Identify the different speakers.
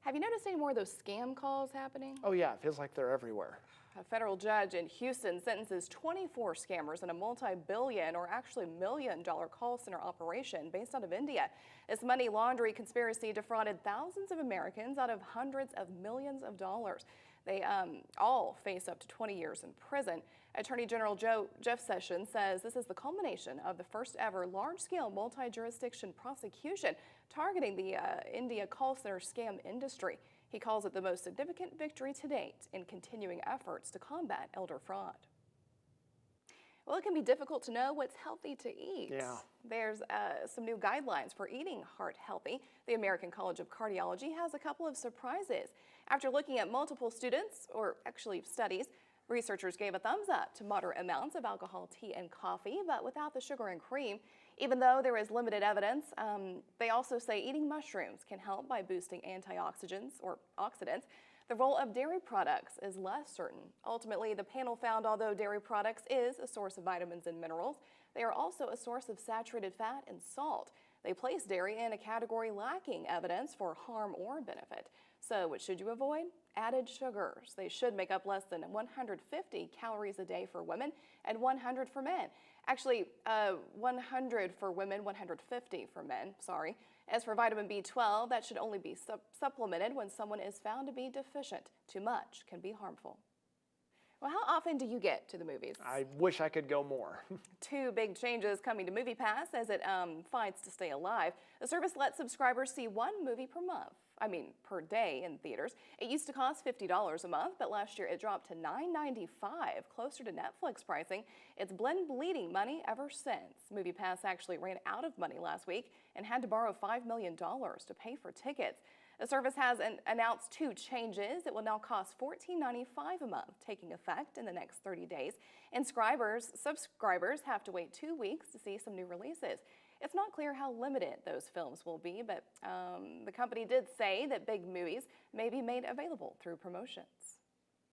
Speaker 1: Have you noticed any more of those scam calls happening?
Speaker 2: Oh yeah, it feels like they're everywhere.
Speaker 1: A federal judge in Houston sentences 24 scammers in a multi-billion or actually million-dollar call center operation based out of India. This money laundering conspiracy defrauded thousands of Americans out of hundreds of millions of dollars. They all face up to 20 years in prison. Attorney General Jeff Sessions says this is the culmination of the first ever large-scale multi-jurisdiction prosecution targeting the India call center scam industry. He calls it the most significant victory to date in continuing efforts to combat elder fraud. Well, it can be difficult to know what's healthy to eat.
Speaker 2: Yeah.
Speaker 1: There's some new guidelines for eating heart healthy. The American College of Cardiology has a couple of surprises. After looking at multiple students, or actually studies, researchers gave a thumbs up to moderate amounts of alcohol, tea, and coffee, but without the sugar and cream. Even though there is limited evidence, they also say eating mushrooms can help by boosting antioxidants or oxidants. The role of dairy products is less certain. Ultimately, the panel found although dairy products is a source of vitamins and minerals, they are also a source of saturated fat and salt. They place dairy in a category lacking evidence for harm or benefit. So what should you avoid? Added sugars. They should make up less than 150 calories a day for women and 100 for men. Actually, 100 for women, 150 for men, sorry. As for vitamin B12, that should only be supplemented when someone is found to be deficient. Too much can be harmful. Well, how often do you get to the movies?
Speaker 2: I wish I could go more.
Speaker 1: Two big changes coming to MoviePass as it fights to stay alive. The service lets subscribers see one movie per day in theaters. It used to cost $50 a month, but last year it dropped to $9.95, closer to Netflix pricing. It's been bleeding money ever since. MoviePass actually ran out of money last week and had to borrow $5 million to pay for tickets. The service has announced two changes. It will now cost $14.95 a month, taking effect in the next 30 days. And subscribers have to wait 2 weeks to see some new releases. It's not clear how limited those films will be, but the company did say that big movies may be made available through promotions.